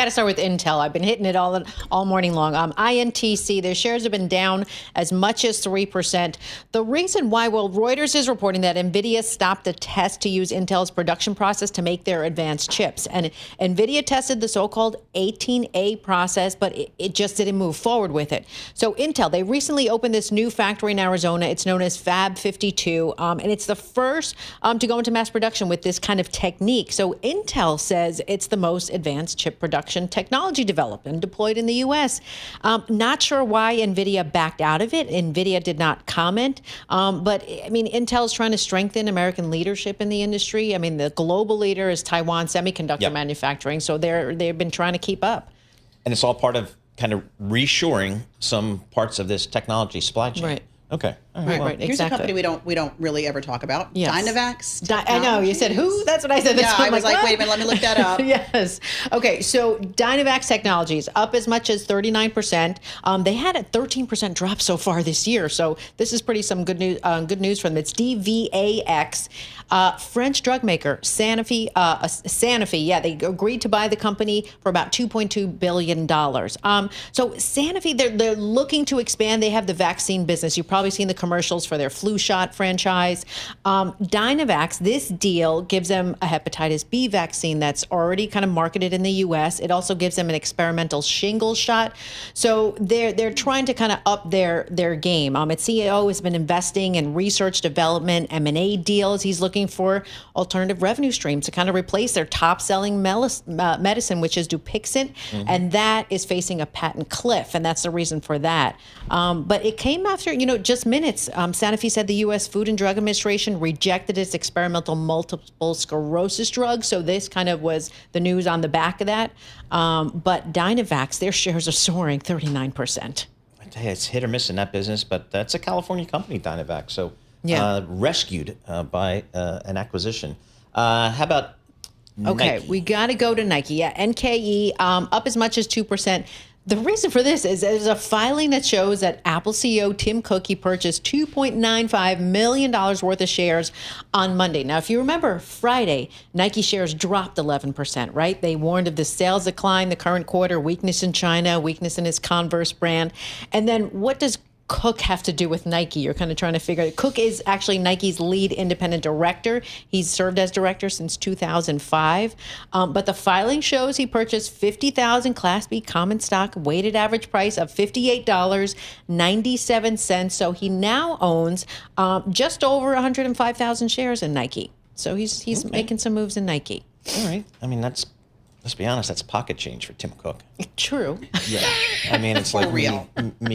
Got to start with Intel. I've been hitting it all morning long. INTC, their shares have been down as much as 3%. The reason why, well, Reuters is reporting that Nvidia stopped a test to use Intel's production process to make their advanced chips. And Nvidia tested the so-called 18A process, but it just didn't move forward with it. So Intel, they recently opened this new factory in Arizona. It's known as Fab 52, and it's the first to go into mass production with this kind of technique. So Intel says it's the most advanced chip production technology developed and deployed in the U.S. Not sure why Nvidia backed out of it. Nvidia did not comment. But, I mean, Intel's trying to strengthen American leadership in the industry. I mean, the global leader is Taiwan Semiconductor Manufacturing, so they've been trying to keep up. And it's all part of kind of reshoring some parts of this technology supply chain. Right. Okay. All right, right, Here's exactly. a company we don't really ever talk about. Yes. Dynavax Technologies. I know, you said who? That's what I said. Yeah, I was like, wait a minute, let me look that up. Yes. Okay, so Dynavax Technologies up as much as 39%. They had a 13% drop so far this year, so this is pretty some good news for them. It's DVAX. French drug maker Sanofi, they agreed to buy the company for about $2.2 billion. So Sanofi, they're looking to expand. They have the vaccine business. You've probably seen the commercials for their flu shot franchise. Dynavax, this deal gives them a hepatitis B vaccine that's already kind of marketed in the U.S. It also gives them an experimental shingles shot. So they're trying to kind of up their game. Its CEO has been investing in research, development, M&A deals. He's looking for alternative revenue streams to kind of replace their top-selling medicine, which is Dupixent, and that is facing a patent cliff, and that's the reason for that. But it came after, just minutes. Sanofi said the U.S. Food and Drug Administration rejected its experimental multiple sclerosis drug, so this kind of was the news on the back of that. But Dynavax, their shares are soaring 39%. It's hit or miss in that business, but that's a California company, Dynavax. So rescued by an acquisition. How about Nike? We got to go to Nike. Yeah, NKE up as much as 2%. The reason for this is there's a filing that shows that Apple CEO Tim Cook, he purchased $2.95 million worth of shares on Monday. Now, if you remember Friday, Nike shares dropped 11%, right? They warned of the sales decline, the current quarter, weakness in China, weakness in his Converse brand. And then what does Cook have to do with Nike? You're kind of trying to figure it. Cook is actually Nike's lead independent director. He's served as director since 2005. But the filing shows he purchased 50,000 Class B common stock, weighted average price of $58.97. So he now owns just over 105,000 shares in Nike. So he's making some moves in Nike. All right. I mean, let's be honest, that's pocket change for Tim Cook. True. Yeah. I mean, it's like me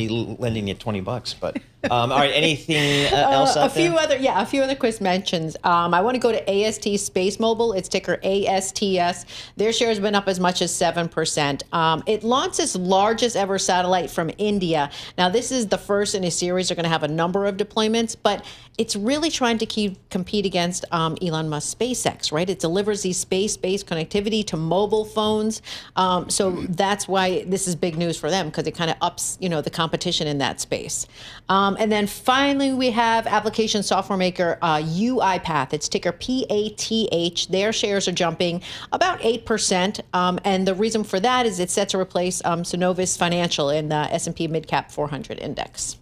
lending you $20, but all right. Anything else out there? A few other quick mentions. I want to go to AST Space Mobile. It's ticker ASTS. Their shares have been up as much as 7%. It launched its largest ever satellite from India. Now, this is the first in a series. They're going to have a number of deployments, but it's really trying to compete against Elon Musk's SpaceX, right? It delivers these space-based connectivity to mobile phones. So that's why this is big news for them, because it kind of ups, the competition in that space. And then finally, we have application software maker UiPath. It's ticker PATH. Their shares are jumping about 8%. And the reason for that is it's set to replace Sanofi Financial in the S&P Midcap 400 index.